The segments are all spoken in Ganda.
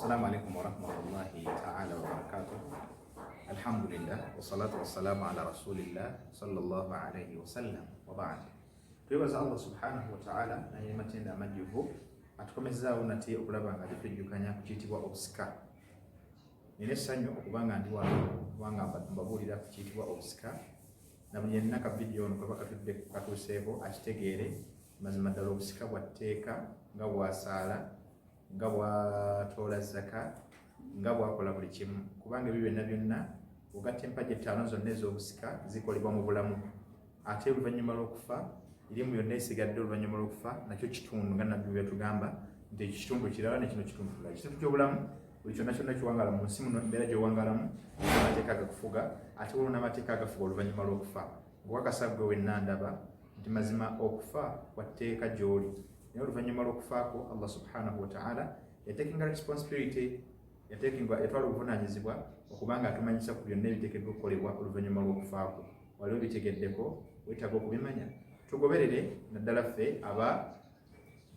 Assalamu alaikum warahmatullahi ta'ala wabarakatuh. Alhamdulillah wassalatu wassalamu ala rasulillah sallallahu alayhi wasallam wa ba'd. Twebaza Allah subhanahu wa ta'ala naye matenda amajjuvu atukomezaawo nate okulaba nga tujjukanya ku kiyitibwa obusika. Nina essanyu okubanga ndi wano kubanga mbabuulira ku kiyitibwa obusika na buli yenna ka vidiyo ono kaba katuuseeko akitegeere mazima ddala obusika bwatteeka nga bwasaala nga bwatoola zaka nga bwakola buli kimu kubanga ebyo byonna ogatta empagi ettaano zonna ez'obusika zikolebwa mu bulamu ate oluvannyuma lw'okufa irimu yonna esigadde oluvannyuma lw'okufa nakyo kitundu nga nabbi byatugamba nti ekitundu kirala nekino kitundu kirala kitundu ky'obulamu buli kyonna kyonna kiwangala mu nsi muno embeera gy'owangalamu amateeka agakufuga ate waliwo n'amateeka agafuga oluvannyuma lw'okufa ng'owakasa ggwe wenna ndaba nti mazima okufa kwatteeka gy'oli naye oluvannyuma lw'okufaako Allah subhanahu wa ta'ala yatekinga responsibility yatwala obuvunaanyizibwa okubanga atumanyisa ku byonna ebiteekeddwa okukolebwa oluvannyuma lw'okufaako. Waliwo bitegeddeko weetaaga okubimanya tugoberere naddala ffe aba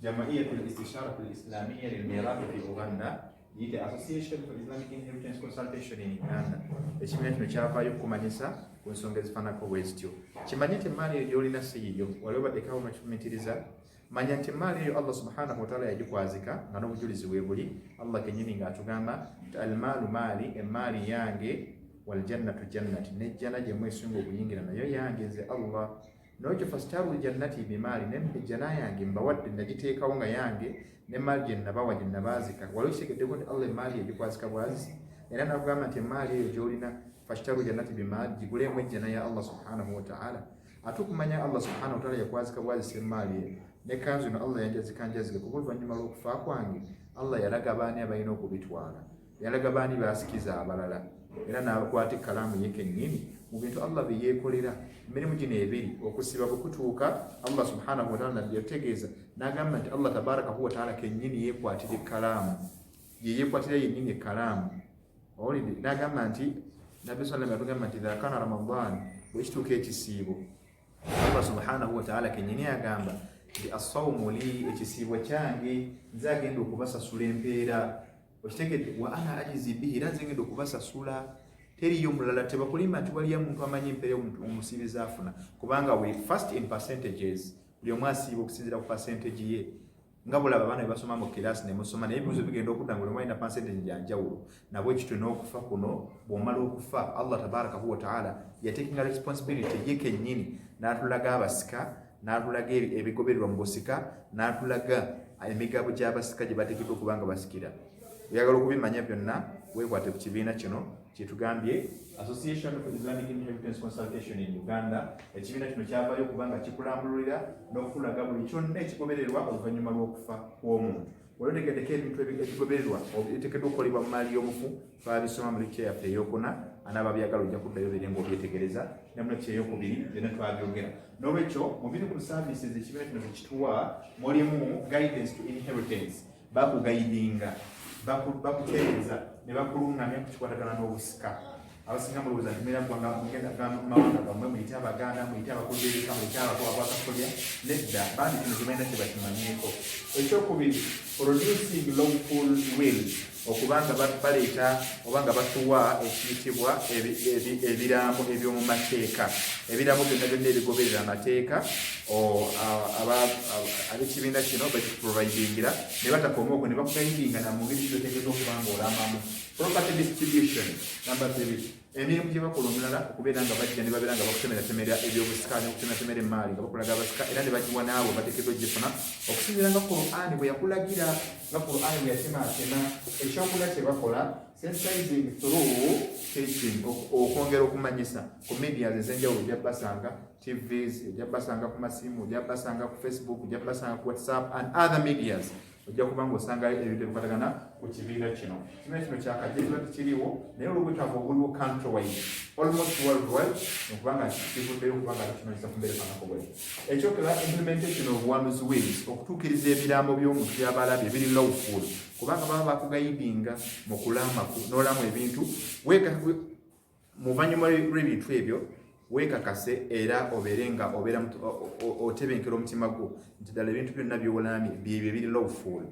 Jamaiyatul Istisharatul Islamiyya lil Mirathi fi Uganda yite Association for Islamic Inheritance Consultation in Uganda. Ekibiina kino kyavaayo okukumanyisa ku nsonga ezifaanako bwe zityo. Kimanye nti emaali eyo gy'olina si yiyo waliwo baddekawo nakifumitiriza manya nti emaali eyo Allah subhanahu wa ta'ala yagikwazika nga n'obujulizi bwe buli. Allah kennyini ng'atugamba nti almaalu maali, emaali yange, waljannatu jannati, n'ejjana gye mwesunga okuyingira nayo yange nze Allah. N'ekyo fasitaru jannati bimaali, n'ejjana yange mbawadde nagiteekawo nga yange, n'emaali gye nabawa gye nabaazika. Waliwo kitegeddeko nti Allah emaali yagikwazika bwazi era n'akugamba nti emaali eyo gy'olina fasitaru jannati bimaali giguleemu ejjana ya Allah subhanahu wa ta'ala. Ate okumanya Allah subhanahu wa ta'ala yakwazika bwazisa emaali eyo ne kanzu eno Allah yanjazikanjazika kuba oluvannyuma lw'okufa kwange Allah yalaga baani abalina okubitwala, yalaga baani baasikiza abalala era n'abakwata ekkalaamu ye kennyini mu bintu Allah bye yeekolera. Emirimu gino ebiri okusiba bwe kutuuka Allah subhanahu wa ta'ala nabbi yategeeza n'agamba nti Allah tabarakahu wa ta'ala kennyini yeekwatira ekkalaamu, ye yeekwatira yennyini ekkalaamu. Owulidde n'agamba nti nabbi sallam yatugamba nti idha kana Ramadan bwe kituuka ekisiibo Allah subhanahu wa ta'ala kennyini agamba nti as-sawmu li, ekisiibo kyange nze agenda okubasasula empeera. Okitegedde wa ana ajizi bihi, era nze ngenda okubasasula, teriyo mulala. Tebakulimba nti waliyo omuntu amanyi empeera omusibizi afuna kubanga we first in percentages, buli omu asiiba okusinziira ku percentage ye nga bulaba abaana bwe basoma mu kiraasi ne musoma naye ebibuuzo bigenda okudda nga buli omu alina percentage gya njawulo. Nabwe ekityo n'okufa kuno bw'omala okufa Allah tabarakahu wa ta'ala yatekinga responsibility ye kennyini n'atulaga abasika, n'atulaga ebigobererwa mu busika, n'atulaga emigabo gy'abasika gye bateekeddwa okuba nga basikira. Oyagala okubimanya byonna weekwate ku kibiina kino kyetugambye Association for Islamic Inheritance Consultation in Uganda. Ekibiina kino kyavaayo okubanga kikulambululira n'okulaga buli kyonna ekigobererwa oluvannyuma lw'okufa kw'omuntu. Waliwo tegeddeko ebintu ebigobererwa ebiteekeddwa okukolebwa mu maali y'omufu, twabisoma mu lecture yaffe ey'okuna, anaaba byagala ojja kuddayo biri ng'obyetegereza, ne mu lecture ey'okubiri byonna twabyogera. N'olwekyo mu biri ku services ekibiina kino zekituwa mulimu guidance to inheritance, bakugayidinga, bakutereeza ne bakulungamya ku kikwatagana n'obusika. Abasinga mulowooza nti mbeera mawanga gammwe muyite Abaganda, muyite abakulembeze, muyite abakasolya. Nedda, bandi kino tebalina kye bakimanyiiko. Ekyokubiri, producing lawful will, okubanga baleeta oba nga batuwa ekiyitibwa ebiraamo eby'omu mateeka. Ebiraamo byonna byonna ebigoberera amateeka ab'ekibiina kino bakikuprovidingira ne batakoma okwo ne bakugayidinga na mu ngeri gy'oteekeddwa okuba ng'olamamu. Property distribution, number 3. Emirimu gye bakola omulala okubeera nga bajja ne babeera nga bakutemeratemera ebyobusika n'okutemeratemera emaali nga bakulaga abasika era ne bagiwa naabo bateekeddwa ogifuna okusinziira nga Qur'an bwe yakulagira, nga Qur'an bwe yatematema. Ekyokuna kye bakola sensitizing through teaching, okwongera okumanyisa ku media ez'enjawulo. Ojja basanga TVs, ojja basanga ku masimu, ojja basanga ku Facebook, ojja basanga ku WhatsApp and other medias. Ojja kuba ng'osangayo ebintu ebikwatagana ku kibiina kino. Ekibiina kino kyakajjirwa tikiriwo naye olw'obwetaavu obuliwo countrywide, almost worldwide, okubanga kivuddeyo okubanga tukimanyisa ku mbeera efaanako bwetyo. Ekyokera implementation of one's wills, okutuukiriza ebiraamo by'omuntu by'aba alabye biri lawful kubanga baba bakugayidinga mu kulamaku n'olamu ebintu mu luvannyuma lw'ebintu ebyo weekakase era obeere nga otebenkera omutima gwo nti ddala ebintu byonna by'olamye byebyo biri lawful.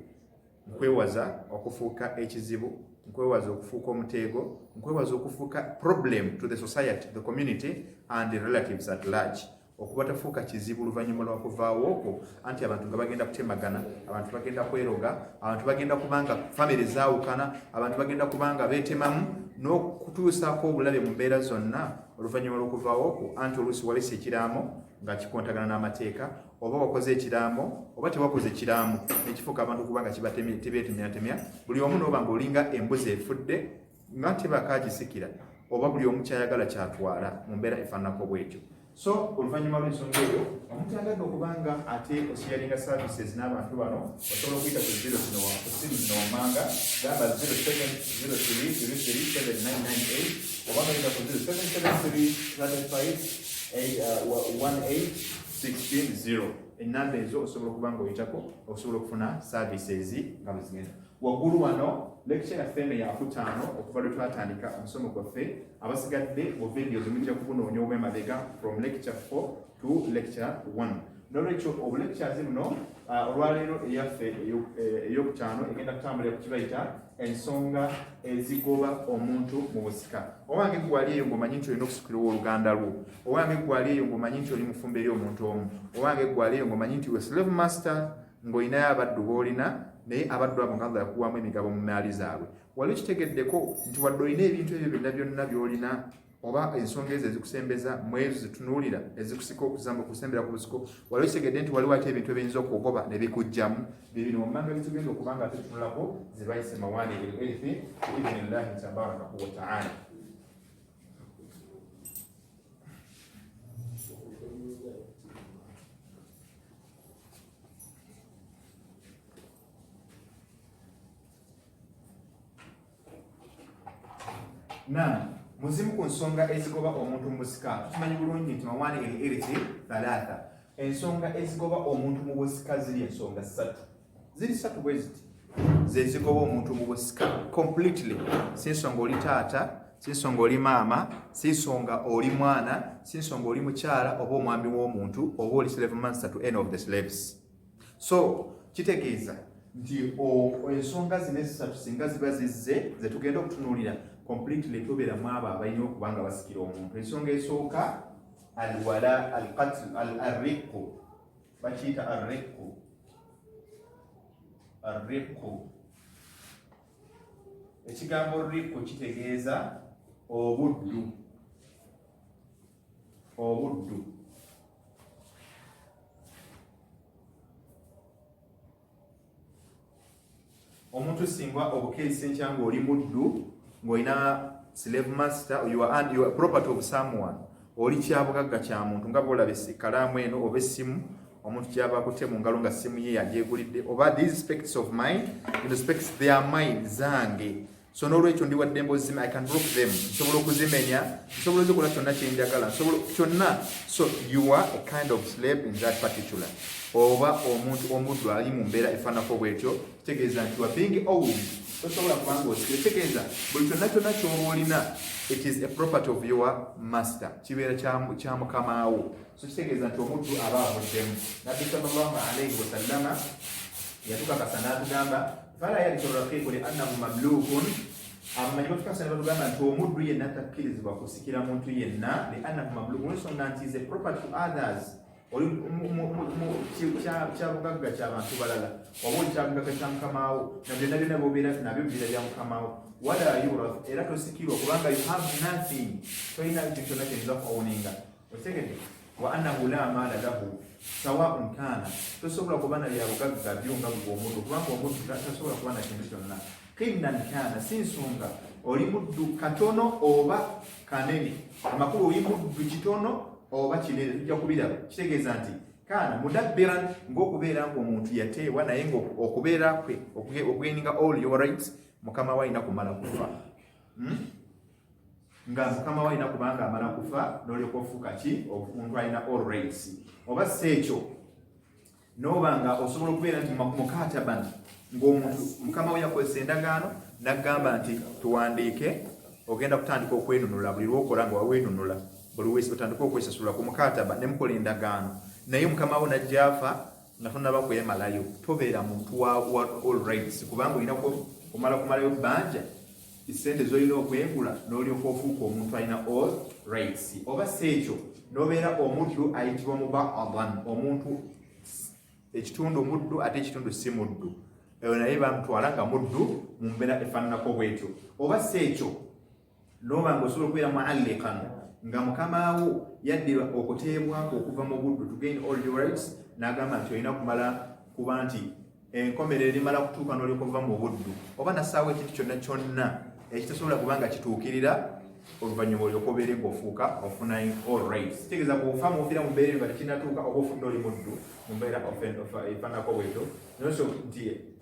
nkwewaza okufuuka ekizibu, nkwewaza okufuuka omuteego, nkwewaza okufuuka problem to the society, the community and the relatives at large. Okuba tafuuka kizibu oluvannyuma lwa kuvaawo okwo, anti abantu nga bagenda kutemagana, abantu bagenda kweroga, abantu bagenda kubanga famire zaawukana, abantu bagenda kubanga beetemamu, n'okutuusaako obulabe mu mbeera zonna oluvannyuma lw'okuvaawo okwo, anti oluusi walese ekiraamo nga kikontagana n'amateeka, oba wakoze ekiraamo oba tewakoze ekiraamo nekifuuka abantu kubanga kibatebeetemyatemya, buli omu n'oba ng'olinga embuzi efudde nga tebakagisikira, oba buli omu kyayagala kyatwala mu mbeera efaananako bw'etyo. So oluvannyuma lw'ensonga eyo, omuntu yagadde okubanga ate osharinga services n'abantu bano, osobola okuyita ku zero zino kusimu zino wammanga gamba 0703337998 oba noyita ku 0773351816 enamba ezo osobola okubanga oyitako osobola okufuna services nga bwe zigenda. Waggulu wano lecture yaffe eno yakutaano okuva lwe twatandika omusomo gwaffe, abasigadde mu videos mujja kubunoonya obw'emabega from lecture 4 to lecture 1. N'olwekyo obulectures buno olwaleero eyaffe ey'okutaano egenda kutambulira ku kibayita ensonga ezigoba omuntu mu busika. Owange gwali eyo ng'omanyi nti olina okusukirawo oluganda lwo, owange gwali eyo ng'omanyi nti oli mufumbo eri omuntu omu, owange gwali eyo ng'omanyi nti we slave master ng'olinayo abaddu b'olina naye abaddu abo nga yakuwamu emigabo mu maali zaabwe. Wali okitegeddeko nti wadde olina ebintu ebyo byonna by'olina oba ensonga ezo ezikusembeza mu ezo zitunuulira ezikusika okusembera ku busiko, wali okitegedde nti waliwo ate ebintu ebiyinza okugoba ne bikujjamu. Bibino mu mmanga bitugenda okubanga ate tutunulako zibayise mawaani erithi biidhnillahi tabaraka wa taala. Naam, muzimu ku nsonga ezigoba omuntu mu busika. Tukimanyi bulungi nti mawaani erithi thalatha. Ensonga ezigoba omuntu mu busika ziri ensonga ssatu. Ziri ssatu bwe ziti ze zigoba omuntu mu busika completely. Si nsonga oli taata, si nsonga oli maama, si nsonga oli mwana, si nsonga oli mukyala oba omwami w'omuntu oba oli slave master to any of the slaves. So kitegeeza nti ensonga zino ezisatu singa ziba zizze ze tugenda okutunuulira completely tubeeramu abo abalina okuba nga basikira omuntu. Ensonga esooka alwala alqatl arriqu, bakiyita arriqu. Ekigambo riqu kitegeeza obuddu. Omuntu singa obukeesi enkya ng'oli muddu ng'olina slave master, you are property of someone, oli kyabugagga kya muntu nga bw'olaba ekkalaamu eno oba essimu omuntu kyaba akutte mu ngalo nga ssimu ye yagyegulidde, oba these specs of mine, specs they are mine, zange. So n'olwekyo ndi wadde embozima, I can block them, nsobola okuzimenya, nsobola okuzikola kyonna kye njagala, kyonna. So you are a kind of slave in that particular. Oba omuntu omuddu ali mu mbeera efaanako bw'etyo, kitegeeza nti you are being owned. Tosobola kubanga osikire, kitegeeza buli kyonna ky'oba olina, it is a property of your master, kibeera kya mukamaawo. So kitegeeza nti omuddu aba avuddemu. Nabbi sallallahu alayhi wa sallama yatukakasa n'atugamba fala yarisu raqiqu li annahu mamlukun, abamanyi batukakasa ne batugamba nti omuddu yenna takkirizibwa kusikira muntu yenna li annahu mamlukun, olwensonga nti is a property to others. Oli kyabugagga ky'abantu balala oba oli kyabugagga kya mukamaawo, nabyonna byonna bobeera nabyo bibeera bya mukamaawo. Wala yurath, era tosikirwa kubanga you have nothing, tolina kintu kyonna ky'oyinza kuowninga. Okitegedde? Wa annahu la maala lahu sawaun kana, tosobola kuba na byabugagga byonga bw'omuntu kubanga omuntu tasobola kuba na kintu kyonna. Qinnan kana, si nsonga oli muddu katono oba kanene, amakulu oli muddu kitono oba kinene, tujja kubiraba. Kitegeeza nti kana mudabbiran, ng'okubeera ng'omuntu yateewa naye ng'okubeera kwe okugaininga all your rights, mukama walina kumala kufa. Nga mukama walina kubanga amala kufa n'olyoka ofuuka ki omuntu alina all rights. Oba si ekyo n'oba nga osobola okubeera nti mukataban, ng'omuntu mukama we yakozesa endagaano n'agamba nti tuwandiike ogenda kutandika okwenunula, buli lwokola nga waweenunula, buli wese otandika okwesasula ku mukataba ne mukola endagaano, naye mukama wo najja afa nga tonnaba kwemalayo tobeera muntu wa all rights kubanga olina omala kumalayo bbanja essente z'olina okwegula n'olyoka ofuuka omuntu alina all rights oba si ekyo n'obeera omuddu ayitibwa mubaadan omuntu ekitundu omuddu ate ekitundu si muddu eyo naye bamutwala nga muddu mu mbeera efaananako bwetyo oba si ekyo n'oba nga osobola okubeera mualliqan nga mukamaawo yaddira okuteebwako okuva mu buddu to gain all your rights n'agamba nti olina kumala kuba nti enkomerero erimala kutuuka n'olyoka ova mu buddu oba nasaawo ekintu kyonna kyonna ekitasobola kubanga kituukirira oluvannyuma olyoka obeere ng'ofuuka ofuna all rights kitegeeza bw'ofa mufiira mu mbeera nga tekinnatuuka oba ofudde oli muddu mu mbeera efaananako bwetyo noso nti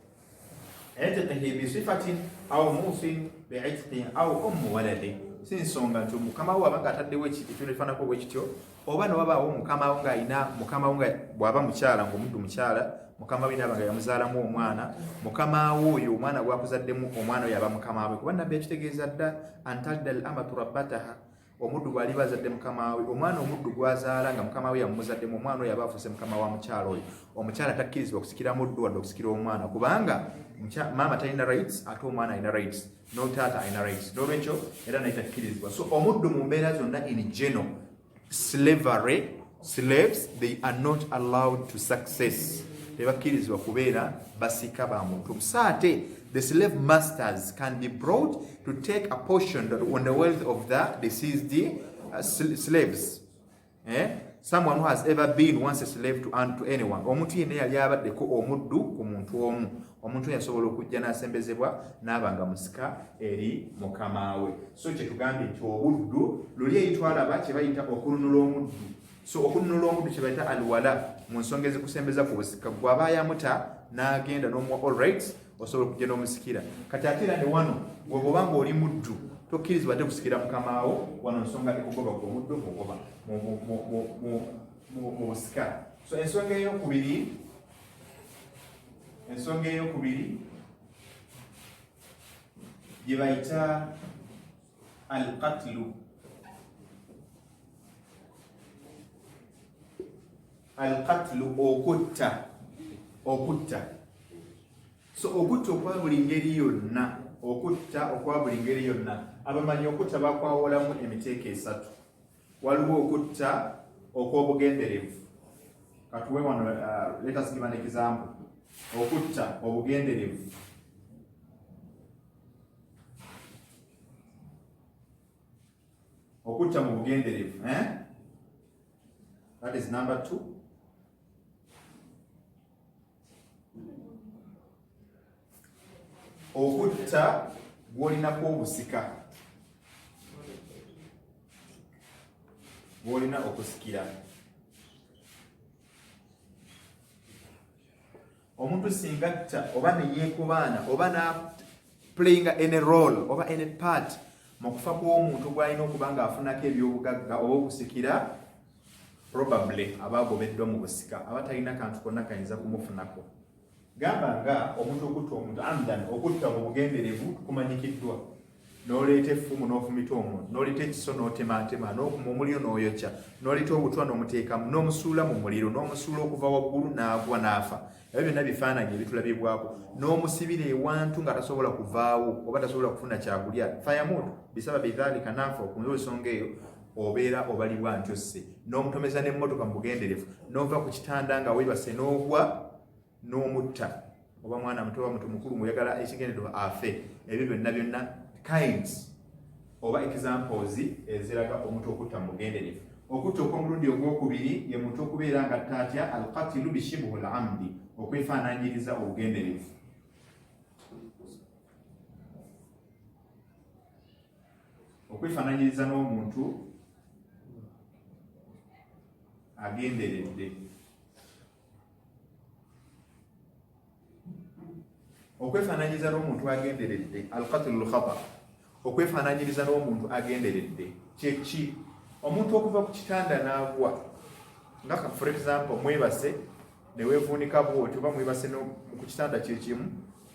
اعتقه بصفة أو موصٍ بعتق أو أم ولده sinsonga nti mukama wo abanga ataddewo ekintu ekifaanako bwekityo oba newabaawo mukama wo ng'alina mukama wo nga bw'aba mukyala ng'omuddu mukyala mukama we naaba nga yamuzaalamu omwana mukama wo oyo omwana gwakuzaddemu omwana oyo aba mukama we kuba nabbi yakitegeeza dda antalda al amatu rabbataha omuddu bw'ali bazadde mukama we omwana omuddu gwazaala nga mukama we yamuzaddemu omwana oyo aba afuuse mukama wa mukyala oyo omukyala takkirizibwa kusikira muddu wadde okusikira omwana kubanga maama talina rights ate omwana alina rights no taata alina rights n'olwekyo era naye takkirizibwa so omuddu mu mbeera zonna in general slavery slaves they are not allowed to success tebakkirizibwa kubeera basika ba muntu musaate the slave masters can be brought to take a portion on the wealth of the deceased slaves someone who has ever been once a slave to anyone omuntu yenna yali abaddeko omuddu ku muntu omu omuntu yasobola okujja n'asembezebwa n'abanga musika eri mukama we so kyetugambye nti obuddu luli eyitwalaba kye bayita okununula omuddu so okununula omuddu kye bayita alwala mu nsonga ezikusembeza ku busika gw'aba yamuta n'agenda n'omuwa all rights osobola okujja n'omusikira kati ate era ne wano bw'obanga oli muddu tokkirizibwa ate kusikira mukamaawo wano nsonga ekugoba ku omuddu mugoba mu busika so ensonga eyokubiri gye bayita alqatlu okutta so okutta okwa buli ngeri yonna abamanyi okutta bakwawolamu emiteeko esatu waliwo okutta okw'obugenderevu katuwe wano let us give an example okutta obugenderevu okutta mu bugenderevu that is number 2 okutta gw'olinako obusika gw'olina okusikira omuntu singa atta oba neyeekubaana oba na playing any role oba any part mu kufa kw'omuntu gw'alina okuba ng'afunako ebyobugagga oba okusikira probably aba agobeddwa mu busika aba talina kantu konna kayinza kumufunako gamba nga omuntu okutta omuntu amdan okutta mu bugenderevu kumanyikiddwa n'oleeta effumu n'ofumita omuntu n'oleeta ekiso n'otematema n'okuma omuliro n'oyokya n'oleeta obutwa n'omuteekamu n'omusuula mu muliro n'omusuula okuva waggulu n'agwa n'afa ebyo byonna bifaananyi ebitulabibwako n'omusibira ewantu nga tasobola kuvaawo oba tasobola kufuna kyakulya fayamutu bisaba bidhalika naafa okunza ensonga eyo obeera obalibwa ntyose n'omutomeza n'emmotoka mu bugenderevu n'ova ku kitanda nga weebase n'ogwa n'omutta oba mwana muto oba muntu mukulu muyagala ekigendererwa afe ebyo byonna kinds oba examples eziraga omuntu okutta mu bugenderevu okutta okw'omulundi ogwokubiri ye muntu okubeera nga tatya alqatilu bishibhu lamdi okwefaananyiriza obugenderevu okwefaananyiriza n'omuntu agenderedde okwefaananyiriza n'omuntu agenderedde alqatlu lkhata okwefaananyiriza n'omuntu agenderedde kyeki omuntu okuva ku kitanda n'agwa nga for example mwebase neweevuunika bwoti oba mwebase ku kitanda kyekimu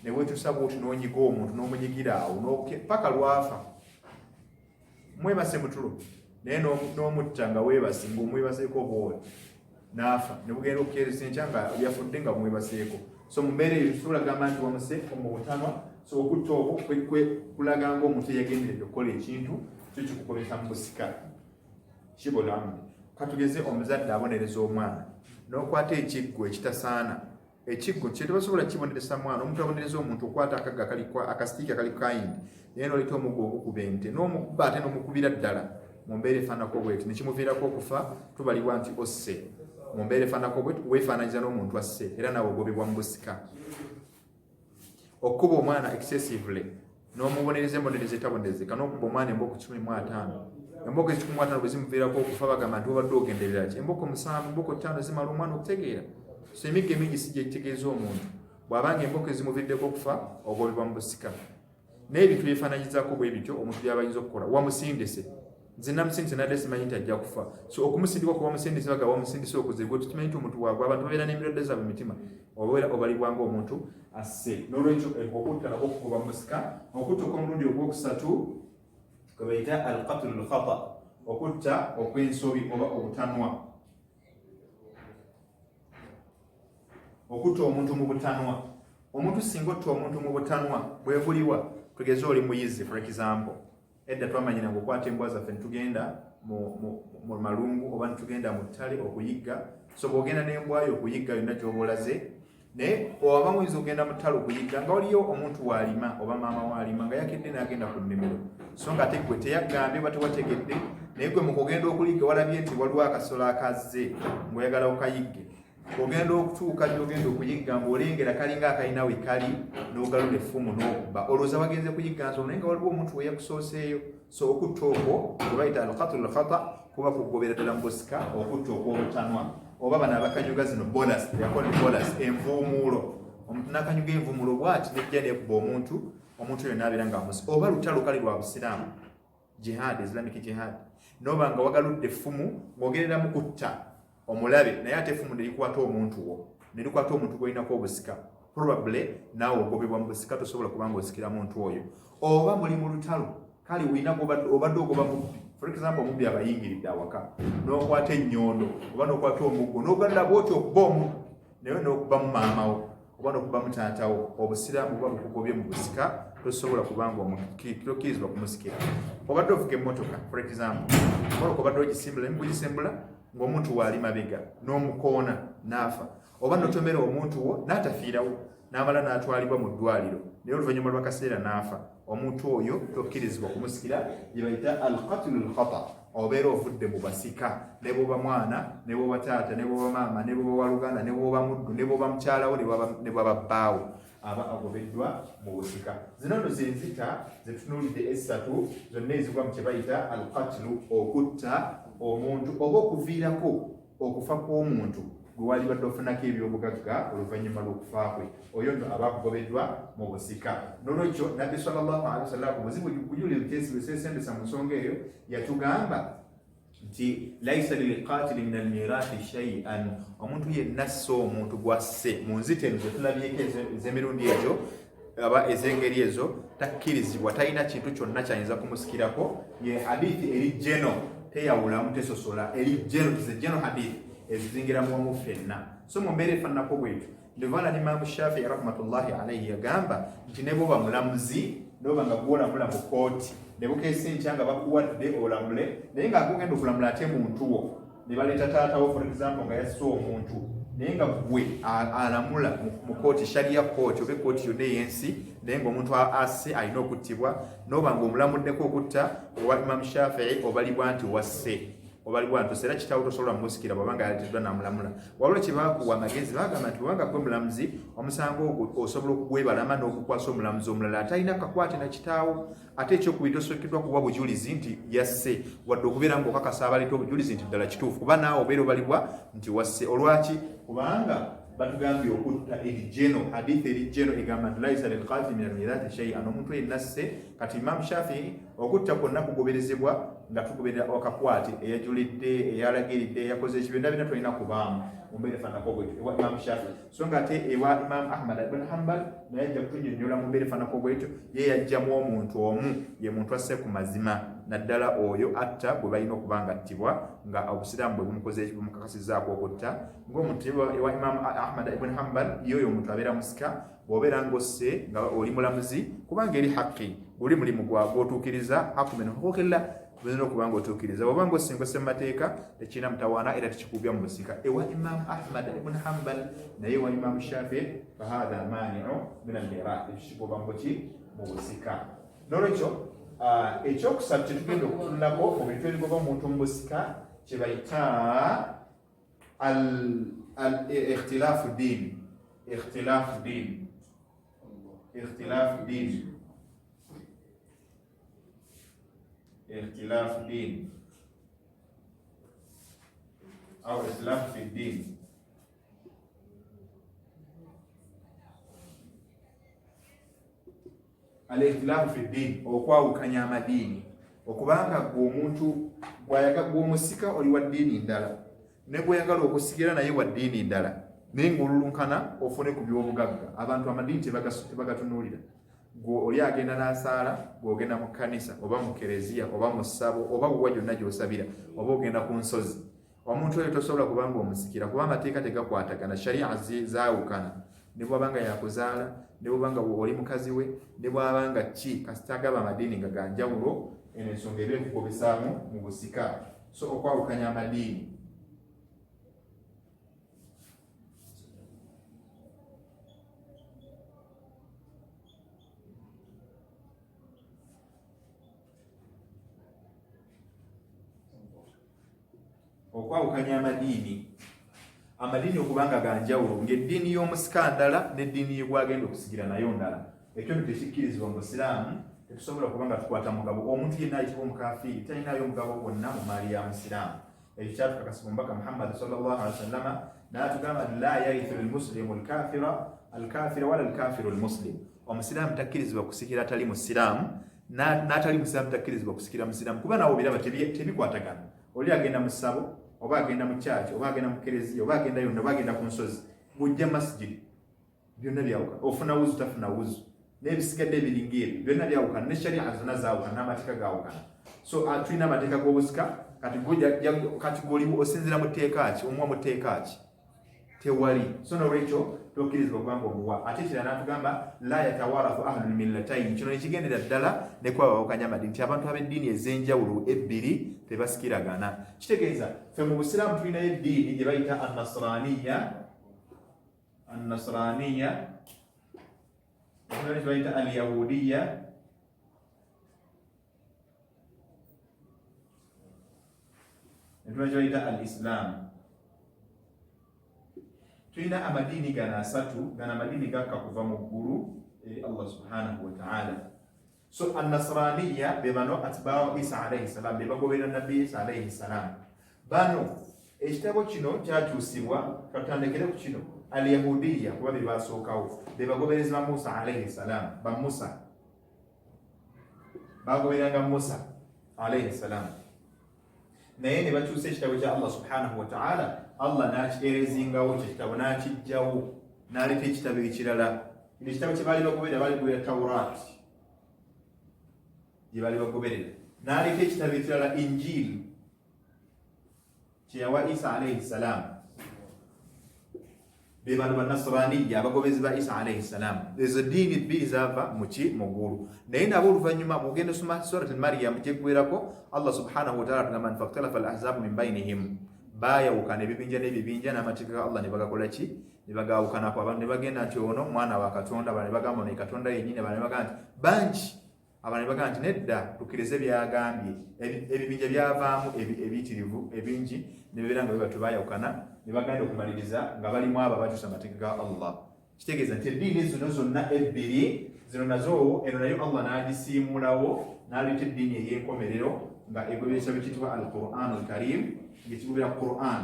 neweetuusa bwoti n'onyiga omuntu n'omunyigira awo paka lwafa mwebase mutulo naye n'omutta nga weebase ng'omwebaseeko bwoti nafa ne bugenda okukeereza enkya nga yafudde nga bumwebaseeko. So mu mbeera eyo tulaga nti wamuse mu butanwa. So okutta okwo kulaga ng'omuntu eyagenderedde okukola ekintu kyo kikukobesa mu busika kibulamu. Katugeze omuzadde abonereza omwana n'okwata ekiggo ekitasaana. Ekiggo kye tebasobola kibonereza mwana. Omuntu abonereza omuntu okwata akasitiika kali kayindi naye n'oleta omuggo ogukuba ente n'omukuba ate n'omukubira ddala mu mbeera efaanako bweti ne kimuviirako okufa, tubalibwa nti osse. Mu mbeera efaanako bweti weefaananyiza n'omuntu asse era nawe ogobebwa mu busika. Okuba omwana excessively n'omubonereza embonereza etabonerezeka n'okuba omwana emboko 15. Emboko 15 bwe zimuviirako okufa bagamba nti obadde ogenderera ki? Emboko 7, emboko 5 zimala omwana okutegeera. So emiggo emingi si gye kitegeeza omuntu. Bw'abanga emboko ezimuviiddeko okufa ogobebwa mu busika. N'ebintu byefaananyizaako bwe bityo omuntu by'abayinza okukola. Wamusindise. Nze namusindise nadde simanyi nti ajja kufa. So okumusindika okuba wamusindise bagamba wamusindise okuzibwa tukimanyi nti omuntu waagwe abantu babeera n'emirodde zaabwe mu mitima. Obalibwa ng'omuntu asse. N'olwekyo okutta nako okugoba mu busika. Okutta okw'omulundi ogwokusatu kwe bayita al-qatlu al-khata. Okutta okw'ensobi oba obutanwa. Okutta omuntu mu butanwa. Omuntu singa otta omuntu mu butanwa bwebuliwa, tugeze oli muyizi for example. Edda twamanyira ng'okwata embwa zaffe netugenda mu malungu oba netugenda mu ttale okuyigga. So bw'ogenda n'embwa yo okuyigga yonna gy'oba olaze, naye oba muyinza okugenda mu ttale okuyigga nga waliyo omuntu w'alima oba maama w'alima nga yakedde n'agenda ku nnimiro. So ng'ate gwe teyagambye oba tewategedde, naye gwe mu kugenda okuyigga walabye nti waliwo akasolo akazze ng'oyagala okayigge. Ogenda okutuuka gy'ogenda okuyigga ng'olengera kalinga akalina we kali n'ogalula effumu n'okuba. Olowooza wagenze kuyigga nsono naye nga waliwo omuntu we yakusooseeyo. So okutta okwo kwe bayita al-qatlu al-khata kuba kugobera ddala mu busika, okutta okw'obutanwa. Oba bano abakanyuga zino bonus, yakola bonus envuumuulo. Omuntu n'akanyuga envuumuulo bw'ati nejja n'ekuba omuntu oyo n'abeera ng'amusi. Oba lutalo kali lwa busiraamu, jihad, Islamic jihad. N'oba nga wagaludde effumu ng'ogerera mu kutta omulabe naye ate effumu ne likwata omuntu wo, ne likwata omuntu gw'olinako obusika, probably naawe ogobebwa mu busika, tosobola kubanga osikira muntu oyo. Oba muli mu lutalo kale olina obadde ogoba mubbi. For example, omubbi abayingiridde awaka n'okwata ennyondo oba n'okwata omuggo n'ogalira bw'oti okuba omuntu naye n'okuba mu maama wo oba n'okuba mu taata wo, obusiraamu buba bukugobye mu busika, tosobola kubanga tokkirizibwa kumusikira. Obadde ovuga emmotoka for example, emmotoka obadde ogisimbula nemugisimbula ng'omuntu waali mabega n'omukoona n'afa, oba n'otomera omuntu wo n'atafiirawo n'amala n'atwalibwa mu ddwaliro naye oluvannyuma lw'akaseera n'afa, omuntu oyo tokkirizibwa kumusikira. Gye bayita al-qatlu al-khata. Obeera ovudde mu basika, ne bw'oba mwana, ne bw'oba taata, ne bw'oba maama, ne bw'oba waluganda, ne bw'oba muddu, ne bw'oba mukyalawo, ne bw'oba bbaawo, aba agobeddwa mu busika. Zino nno ze nzita ze tutunuulidde essatu, zonna ezigwa mu kye bayita al-qatlu, okutta omuntu oba okuviirako okufa kw'omuntu gwe wali badde ofunako ebyobugagga oluvannyuma lw'okufa kwe. Oyo nno aba akugobeddwa mu busika. N'olwekyo Nabbi sallallahu alaihi wasallam ku buzibu kujulira kyesembesa mu nsonga eyo yatugamba nti laisa lilqatili min almiraathi shay'an. Omuntu yenna asse omuntu gwasse mu nzita eno ze tulabyeko ez'emirundi egyo aba ez'engeri ezo takkirizibwa, talina kintu kyonna kyayinza kumusikirako. Ye hadithi eri jeno teyawulamu tesosola, eri jeno tizejeno hadithi ezizingiramu wamu ffenna. So mu mbeera efaananako bwetyo ndivaana ni Imaamu Shafii rahmatullahi alayhi yagamba nti ne bw'oba mulamuzi n'oba nga gw'olamula mu kooti ne bukeesa enkya nga bakuwadde olamule naye ng'agenda okulamula ate muntu wo ne baleeta taatawo for example nga yasse omuntu naye nga gwe alamula mu kooti sharia kooti oba ekooti yonna ey'ensi naye ng'omuntu asse alina okuttibwa n'oba ng'omulamuddeko okutta owa Imaamu Shafii obalibwa nti wasse, obalibwa nti era kitaawo tosobola mumusikira bw'abanga yaleeteddwa namulamula. Waliwo kye baakuwa amagezi bagamba nti bwanga gwe mulamuzi omusango ogwo osobola okugwebalama n'okukwasa omulamuzi omulala atalina kakwate na kitaawo. Ate ekyokubiri tosookeddwa kuba bujulizi nti yasse, wadde okubeera ng'okakasa abaleeta obujulizi nti ddala kituufu, kuba naawe obeera obalibwa nti wasse. Olwaki? Kubanga batugambye okutta erijeno, hadithi erijeno egamba nti laisa lilqatili min almiraathi shay'an. Omuntu yenna asse. Kati Imaamu Shafii okutta kwonna kugoberezebwa nga tugoberera akakwate eyajulidde, eyalagiridde, eyakoze ekibi, byonna tolina kubaamu mu mbeera efaananako bwetyo ewa Imaamu Shafii. So ng'ate ewa Imaamu Ahmad ibn Hanbal naye ajja kutunnyonnyola mu mbeera efaananako bwetyo, ye yajjamu omuntu omu, ye muntu asse ku mazima naddala oyo atta bwe balina okubanga attibwa nga obusiraamu bwe bumukoze bumukakasizzaako okutta ng'omuntu ewa Imam Ahmad ibn Hanbal yoyo omuntu abeera musika bw'obeera ng'osse nga oli mulamuzi kubanga eri haqqi oli mulimu gw'otuukiriza haqqu min huquqillah bulina okuba ng'otuukiriza bw'oba ng'osse mu mateeka tekirina mutawaana era tekikubya mu busika ewa Imam Ahmad ibn Hanbal naye ewa Imam Shafi'i fahadha mani'u min al-mirath ekikubwa mu busika n'olwekyo ekyokusatu kyetugenda okutunulako mu bintu ebigoba omuntu mu busika kye bayita ikhtilaafu diini أو اختلاف في الدين الاختلاف في الدين okwawukanya amadiini okubanga omuntu bw'omusika oli wa ddiini ndala ne bw'oyagala okusikira naye wa ddiini ndala naye ng'olulunkana ofune ku by'obugagga abantu amadiini tebagatunuulira oli agenda n'asaala bw'ogenda mu kkanisa oba mu kereziya oba mu ssabo oba wuwa gyonna gy'osabira oba ogenda ku nsozi omuntu oyo tosobola kubanga omusikira kuba amateeka tegakwatagana sharia zaawukana ne bw'abanga yakuzaala ne bw'abanga oli mukazi we ne bw'abanga ki kasita agaba amadiini nga ganjawulo eno ensonga eba ekugobesaamu mu busika so okwawukanya amadiini okwawukanya amadiini okubanga ganjawulo ng'eddiini y'omusika ndala n'eddiini gwagenda okusigira nayo ndala ekyo tekikkirizibwa mu busiraamu tetusobola kubanga tukwata mugabo omuntu yenna ayitibwa omukafiiri talinayo omugabo gwonna mu maali ya musiraamu ekyo kyatukakasibwa omubaka Muhammad sallallahu alaihi wasallam n'atugamba la yarithu lmuslimu alkafira wala alkafiru lmuslim omusiraamu takkirizibwa kusikira atali musiraamu n'atali musiraamu takkirizibwa kusikira musiraamu kuba nawo biraba tebikwatagana oli agenda mu ssabo oba agenda mu kyaki oba agenda mu kereziya oba agenda yonna oba agenda ku nsozi bujja masjidi byonna byawukana ofuna wuzu tafuna wuzu n'ebisigadde ebiringa ebyo byonna byawukana ne sharia zonna zaawukana n'amateeka gaawukana so tulina amateeka g'obusika kati goliwo osinzira mu tteeka ki omuwa mu tteeka ki tewali so n'olwekyo tokkirizibwa kubanga omuwa ate ekira n'atugamba la yatawarathu ahlul millataini kino nekigendera ddala ne kwawukanya amadiini nti abantu ab'eddiini ez'enjawulo ebbiri tebasikiragana kitegeeza ffe mu busiraamu tulinayo eddiini gye bayita annasraniya gye bayita alyahudiya gye bayita al islaamu tulina amadiini gano asatu gano amadiini gakka kuva mu ggulu eri Allah subhanahu wa ta'ala so annasraniya be bano atbaawo Isa alayhi salam be bagoberera nabbi Isa alayhi salam bano ekitabo kino kyakyusibwa katandekere ku kino alyahudiya kuba be basookawo be bagoberezi ba Musa alayhi salam ba Musa bagobereranga Musa alayhi salam naye ne bakyusa ekitabo kya Allah subhanahu wa ta'ala Allah n'akikerezingawo ekyo kitabo n'akijjawo n'aleka ekitabo ekirala ekitabo kye baali bagoberera Tawraati gye baali bagoberera n'aleka ekitabo ekirala Injili kye yawa Isa alayhi salam be bano bannasraniya abagobezi ba Isa alayhi salam ezo ddiini bbiri zaava mu ggulu naye nabo oluvannyuma bw'ogenda osoma surat Maryam gyegwerako Allah subhanahu wa ta'ala atugamba nti faktalafa al-ahzaabu min bainihim baayawukana ebibinja n'ebibinja n'amateeka ga Allah ne bagakola ki ne bagaawukanako abantu ne bagenda nti ono mwana wa Katonda abantu ne bagamba ono ye Katonda yennyini abantu ne bagamba nti bangi abantu ne bagamba nti nedda tukkirize byagambye ebibinja byavaamu ebiyitirivu ebingi ne bibeera nga bebatu baayawukana ne bagenda okumaliriza nga balimu abo abakyusa amateeka ga Allah kitegeeza nti eddiini zino zonna ebbiri zino nazo eno nayo Allah n'agisiimulawo n'aleeta eddiini ey'enkomerero nga egoberesa bekiyitibwa al-Qur'an al-Karim ng'ekigobera Qur'an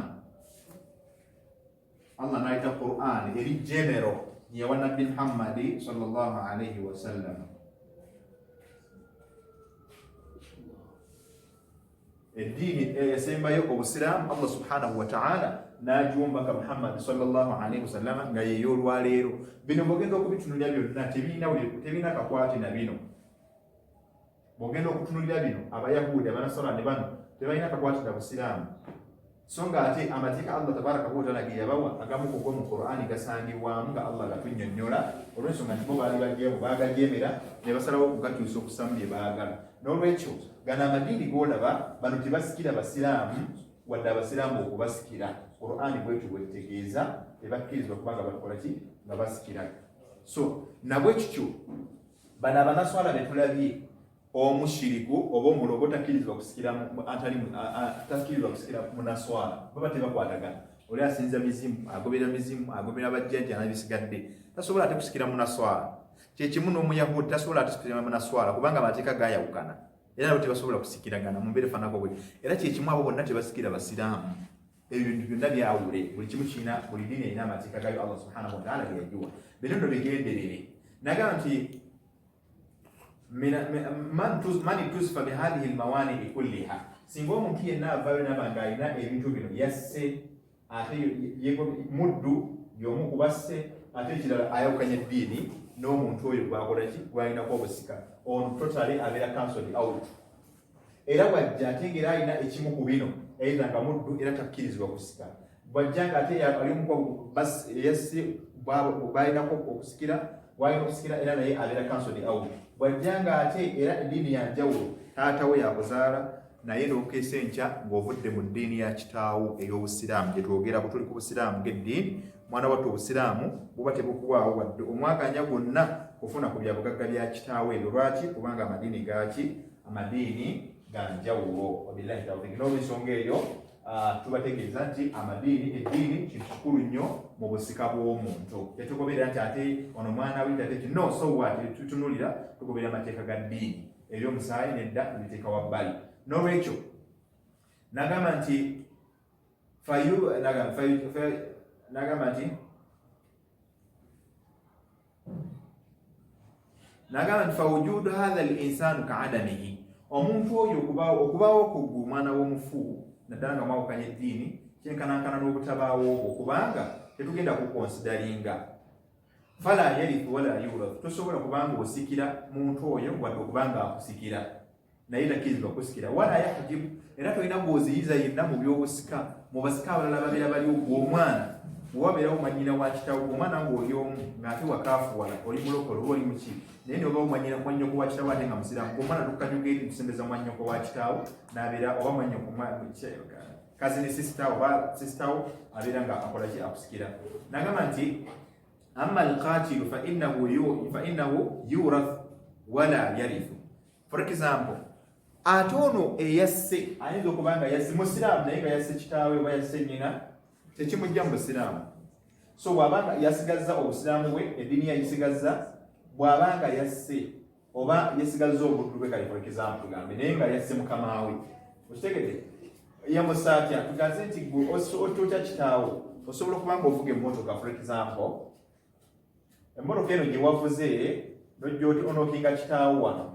Allah n'ayita Qur'an eri genero yawa nabbi Muhammad sallallahu alayhi wa sallam eddiini eyasembayo obusiraamu Allah subhanahu wa ta'ala n'agiwumbaka Muhammad sallallahu alayhi wa sallam nga yeyo olwaleero bino bw'ogenda okubitunulira byonna tebirina kakwate na bino bw'ogenda okutunulira bino abayahudi abanasara ne bano tebalina kakwatira busiraamu so nga ate amateeka Allah tabaraka wa taala ge yabawa agamu ku mu Qur'ani gasangibwamu nga Allah gatunnyonnyola olw'ensonga nti bo baali bajeemu baagajeemera ne basalawo okugakyusa okusamu bye baagala n'olwekyo gano amadiini g'olaba bano tebasikira basiraamu wadde abasiraamu okubasikira Qur'ani bwetyo bwettegeeza tebakkirizibwa kubanga bakola ki nga basikira so nabwe kityo bano abanaswala be tulabye omushiriku oba omulogo takkirizibwa kusikira takkirizibwa kusikira munaswala baba tebakwatagana oli asinza mizimu agobera bajjajja n'ebisigadde tasobola ate kusikira munaswala kyekimu n'omuyahudi tasobola ate kusikira munaswala kubanga amateeka gaayawukana era nabo tebasobola kusikiragana mu mbeera efaanako bwe era kyekimu abo bonna tebasikira basiraamu ebyo bintu byonna byawule buli kimu kirina buli ddiini erina amateeka gayo Allah subhanahu wa ta'ala ge yagiwa bino nno bigenderere nagamba nti man tusifa bihadihi almawanii kulliha singa omuntu yenna avaayo nabanga alina ebintu bino yasse ate muddu y'omu kubasse ate ekirala ayawukanya eddiini n'omuntu oyo gwakolaki gwalinako obusika ono totally abeera cancelled out era bwajja ate ngera alina ekimu ku bino either nga muddu era takkirizibwa kusika bwajja nga ate alimuko yasse balinako okusikira wayina okusikira era naye abeera cancelled out bwajja nga ate era eddiini yanjawulo taata we yakuzaala naye n'okukeesa enkya ng'ovudde mu ddiini ya kitaawo ey'obusiraamu gye twogerako tuli ku busiraamu ng'eddiini mwana wattu obusiraamu buba tebukuwaawo wadde omwaganya gwonna kufuna ku byabugagga bya kitaawo ebyo lwaki kubanga amadiini gaki amadiini ganjawulo wabillahi tawfiiki n'olwensonga eyo tubategeeza nti eddiini kintu kikulu nnyo mu busika bw'omuntu tetugoberera nti ate ono mwana we ate no so what tutunulira tugoberera amateeka ga ddiini eby'omusaayi nedda tubiteeka wabbali n'olwekyo nagamba nti fawujudu hadha al-insanu ka'adamihi omuntu oyo okubaawo ku mwana w'omufu naddala nga mwawukanya eddiini kyenkanankana n'obutabaawo obwo kubanga tetugenda kukonsidaringa fala yarithu wala yurathu tosobola kubanga osikira muntu oyo wadde okubanga akusikira naye takkirizibwa kusikira wala yahjibu era tolina gwoziyiza yenna mu by'obusika mu basika abalala babeera baliwo gw'omwana bwewabeerawo mwanyina wa kitaawo omwana ng'oli omu ng'ate wakaafuwala oli mulokole oba oli muki naye ne obawo mwannyoko wa kitaawo ate nga musiraamu gw'omwana tukanyuga eri tusembeza mwannyoko wa kitaawo n'abeera oba mwannyoko kazini sisitawo oba sisitawo abeera nga akola ki akusikira nagamba nti amma alqatilu fa innahu yurathu wala yarithu for example ate ono eyasse ayinza okuba nga yasse musiraamu naye nga yasse kitaawe oba yasse nnyina tekimujja mu busiraamu so bw'abanga yasigazza obusiraamu bwe eddiini yayisigazza bw'abanga yasse oba yasigazza obuddu bwe kale for example tugambe naye nga yasse mukama we okitegedde yamussa atya tugaze nti ototya kitaawo osobola okuba nga ovuga emmotoka for example emmotoka eno gye wavuze nojja oti onookinga kitaawo wano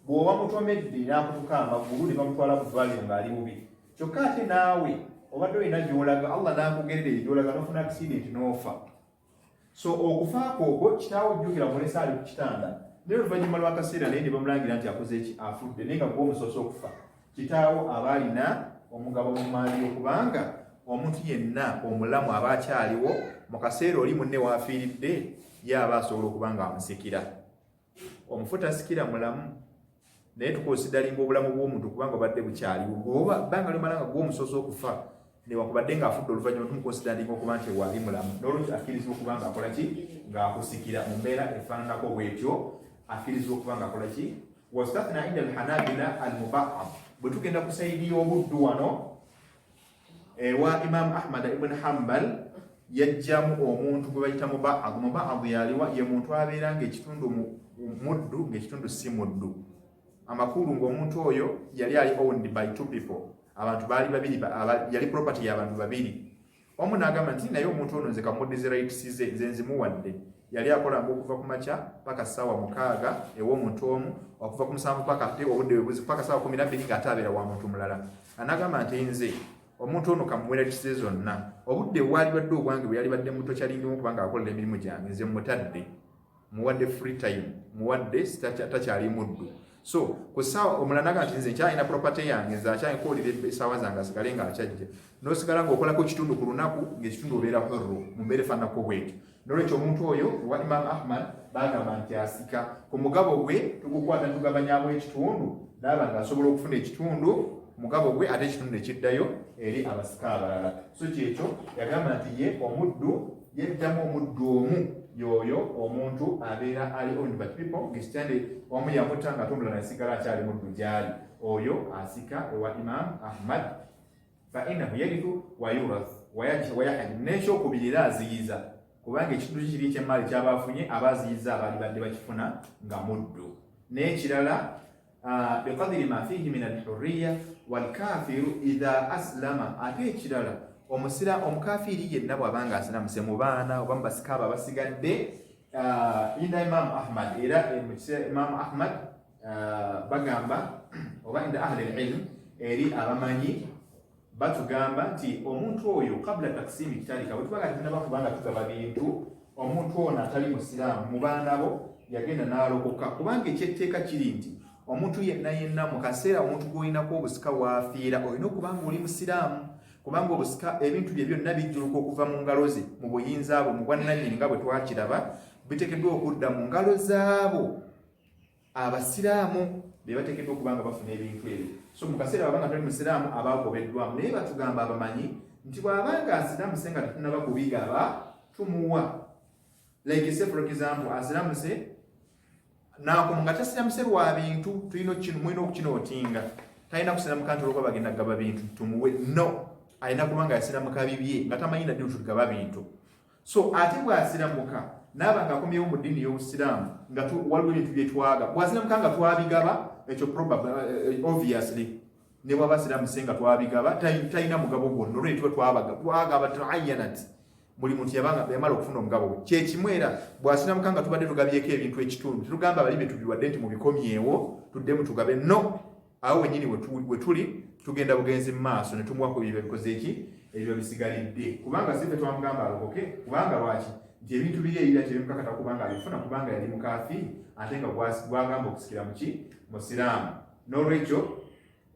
bw'oba mutomedde n'akutuka amagulu ne bamutwala mu ddwaliro ng'ali bubi kyokka ate naawe obadde olina gy'olaga Allah n'akugerera eyo gy'olaga n'ofuna accident n'ofa so okufaako okwo kitaawo jjukira mulesa ali ku kitanda naye oluvannyuma lw'akaseera naye ne bamulangira nti akoze eki afudde naye nga gw'omusoose okufa kitaawo aba alina omugabo mu maali okubanga omuntu yenna omulamu aba akyaliwo mu kaseera oli munne waafiiridde ye aba asobola okuba nga amusikira omufu tasikira mulamu naye tukonsidaringa obulamu bw'omuntu kubanga obadde bukyaliwo oba bbanga lyomala nga gw'omusoose okufa newakubadde ng'afudde oluvannyuma tumukonsidaringa okuba nti waali mulamu n'olwekyo akkirizibwa okuba nga akola ki ng'akusikira mu mbeera efaananako bwetyo akkirizibwa okuba nga akola ki wastathna inda alhanabila almubaad bwe tugenda ku saidi y'obuddu wano ewa Imam Ahmad ibn Hanbal yajjamu omuntu gwe bayita mubaad yaliwa ye muntu abeera ng'ekitundu muddu ng'ekitundu si muddu amakulu ng'omuntu oyo yali ali owned by two people abantu baali babiri yali property y'abantu babiri omu n'agamba nti naye omuntu ono nze kamuddize rights ze nzimuwadde yali akolanga okuva ku makya paka ssaawa 6 ew'omuntu omu okuva ku 7 paka ate obudde bwebuzi paka ssaawa 12 ng'ate abeera wa muntu mulala anagamba nti nze omuntu ono kamuwera kise zonna obudde bwali badde obwange bwe yali badde muto kyalindimu kubanga akola emirimu gyange nze mutadde muwadde free time muwadde takyali muddu So kusawa omulana kati nze nkyalina property yange nze akyankolera essaawa zange asigale nga akyajja n'osigala ng'okolako ekitundu ku lunaku ng'ekitundu obeera hurru mu mbeera efaananako bwetyo. N'olwekyo omuntu oyo wa Imam Ahmad bagamba nti asika ku mugabo gwe tugukwata tugabanyamu ekitundu n'aba ng'asobola okufuna ekitundu mugabo gwe ate ekitundu ne kiddayo eri abasika abalala. So kyekyo yagamba nti ye omuddu yeddamu omuddu omu yoyo omuntu abeera ali owned by people ng'ekitande omu yamutta nga tomulala yasigala akyali muddu gyali oyo asika ewa Imam Ahmad fa innahu yarithu wa yurath wa yahdi n'ekyokubiri era aziyiza kubanga ekitundu kiri eky'emmaali ky'abaafunye abaziyiza abaali badde bakifuna nga muddu. N'ekirala biqadri ma fihi min alhurriya walkafiru idha aslama ate ekirala omukafiiri yenna bw'abanga asilamuse mu baana oba mu basika abo abasigadde inda Imam Ahmad era Imam Ahmad bagamba oba inda ahli ilm eri abamanyi batugamba nti omuntu oyo kabla taksimi kitalika bwe tubaga tinaba kubanga tugaba bintu omuntu ono atali musiraamu mu baana bo yagenda n'alokoka kubanga ekyetteeka kiri nti omuntu yenna mu kaseera omuntu gw'olinako obusika waafiira olina okubanga oli musiraamu kubanga obusika ebintu bye byonna bijjuluka okuva mu ngalo ze mu buyinza bwe mu bwannannyini nga bwe twakiraba biteekeddwa okudda mu ngalo zaabo abasiraamu be bateekeddwa okuba nga bafuna ebintu ebyo. So mu kaseera babanga tali musiraamu abaagobeddwamu naye batugamba abamanyi nti bw'abanga asiramuse nga tetunnaba kubigaba tumuwa like say for example asiramuse naako nga tasiramuse lwa bintu mulina okukinootinga talina kusiramuka nti olwokuba bagenda kugaba bintu tumuwe no alina kubanga yasiramuka bibye nga tamanyi nadde tugaba bintu. So ate bw'asiramuka n'aba nga akomyewo mu ddiini y'obusiraamu nga waliwo ebintu bye twaga bw'asiramuka nga twabigaba ekyo obviously ne bw'aba asiramuse nga twabigaba talina mugabo gwonna olwekyo twagaba tuayyanat buli muntu yamala okufuna omugabo gwe. Kyekimu era bw'asiramuka nga tubadde tugabyeko ebintu ekitundu tetugamba bali bye tubiwadde nti mubikomyewo tuddemu tugabe no awo wennyini we tuli tugenda bugenzi mu maaso ne tumuwako ebyo bikoze eki ebyo bisigalidde kubanga si ffe twamugamba alokoke kubanga lwaki nti ebintu biri erira kyebimukakata kubanga abifuna kubanga yali mukafiiri ate nga gwagamba okusikira muki musiraamu. N'olwekyo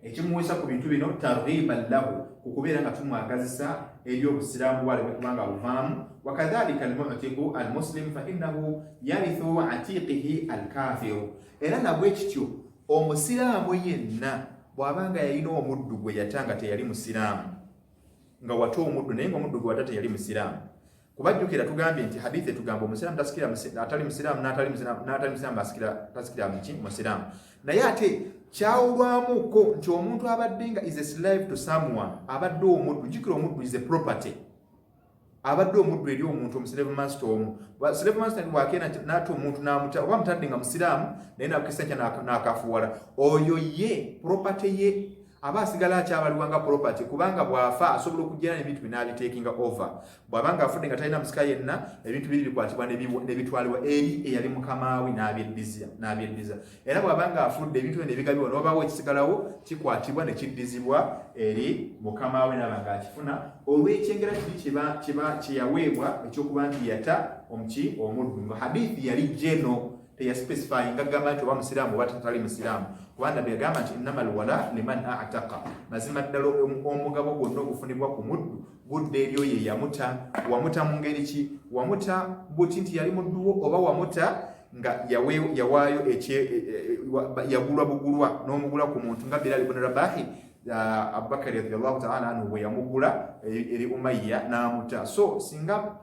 ekimuwesa ku bintu bino targhiban lahu kukubeera nga tumwagazisa eri obusiraamu bwaleme kubanga buvaamu. Wakadhalika almu'tiqu almuslim fa innahu yarithu atiqihi alkafiru era nabwe kityo omusiraamu yenna bw'abanga yalina omuddu gwe yatanga teyali musiraamu nga wata omuddu naye nga omuddu gwe wata teyali musiraamu kubajjukira tugambye nti hadithi etugamba omusiraamu atali musiraamu n'atali musiraamu tasikira musiraamu naye ate kyawulwamuko nti omuntu abadde nga is a slave to someone abadde omuddu jjukira omuddu is a property abadde omuddu eri omuntu omuslave master omu slave master bw'akeena n'ate omuntu n'amuta oba mutadde nga musiraamu naye nakisa kya n'akafuwala oyo ye property ye aba asigala akyabaliwa nga property kubanga bw'afa asobola okujjana ebintu binabitekinga over bw'abanga afudde nga talina musika yenna ebintu biri bikwatibwa nebitwalibwa eri eyali mukamaawe n'abyeddiza era bw'abanga afudde ebintu bino ebigabibwa n'obaawo ekisigalawo kikwatibwa ne kiddizibwa eri mukamaawe n'aba nga akifuna olw'ekyengera kiri kyeyaweebwa ekyokuba nti yata omuddu nga hadithi yali jeno teyaspecifyinga gamba nti oba musiraamu oba tatali musiraamu kubanga byagamba nti innamal wala liman a'taqa mazima ddala omugabo gwonna ogufunibwa ku muddu gudde eri oyo yamuta wamuta mu ngeri ki wamuta buti nti yali mudduwo oba wamuta nga yawaayo yagulwa bugulwa n'omugula ku muntu nga Bilal ibn Rabahi Abubakar radiyallahu ta'ala anhu bwe yamugula eri Umayya n'amuta. So singa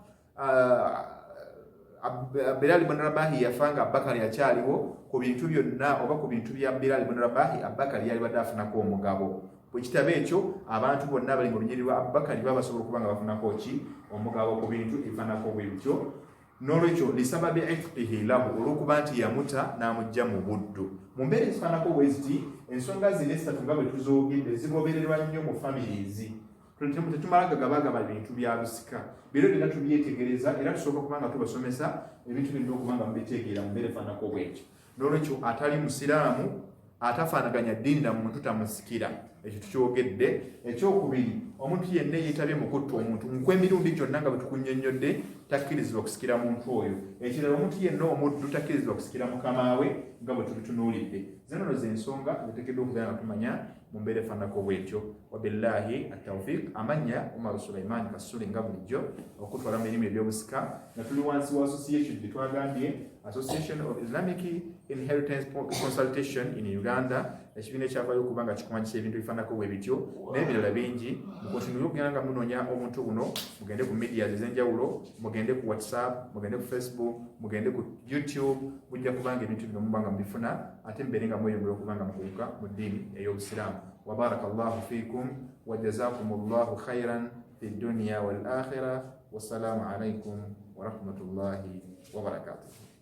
Bilal ibn Rabahi yafanga Abubakar yakyaliwo ku bintu byonna oba ku bintu bya Bilal ibn Rabahi Abubakar yali badde afunako omugabo. Bwe kitabo ekyo abantu bonna bali mu lunyiri lwa Abubakar babasobola okuba nga bafunako ki omugabo ku bintu ebifaanako bwe bityo. N'olwekyo lisababi itqihi lahu olw'okuba nti yamuta n'amugja mu buddu. Mu mbeera ezifaanako bwe ziti ensonga zino essatu nga bwe tuzoogedde zigobererwa nnyo mu families. Tetumala gabagaba bintu bya lusika biro byonna tubyetegereza era tusooka kubanga tubasomesa ebintu birina okuba nga mubitegeera mu mbeera efaanako bwetyo. N'olwekyo atali musiraamu atafaanaganya ddiini na muntu tamusikira ekyo tukyogedde. Ekyokubiri omuntu yenna yeetabye mu kutta omuntu nkw emirundi gyonna nga bwe tukunnyonnyodde takkirizibwa kusikira muntu oyo. Ekirala omuntu yenna omuddu takkirizibwa kusikira mukama we nga bwe tubitunuulidde. Zino z'ensonga ziteekeddwa okubeera nga tumanya mu mbeera efaananako bw'etyo. Wabillahi at-tawfiq. Amanya Omar Sulaiman Kasuli nga bulijjo okutwala mu mirimu ebyobusika nga tuli wansi wa association gye twagambye, Association of Islamic Inheritance Consultation in Uganda. Ekibiina ekyavaayo okuba nga kikumanyisa ebintu ebifaananako bwe bityo n'ebirala bingi. Mukontinue okugenda nga munoonya omuntu guno, mugende ku media ez'enjawulo, mugende ku WhatsApp, mugende ku Facebook, mugende ku YouTube, mujja kubanga ebintu bino muba nga mubifuna ate mbeere nga mweyongera okuba nga mukuuka mu ddiini ey'Obusiraamu. Wa barakallahu fiikum wa jazakumullahu khairan fi dunya wal akhirah. Wassalamu alaikum wa rahmatullahi wa barakatuh.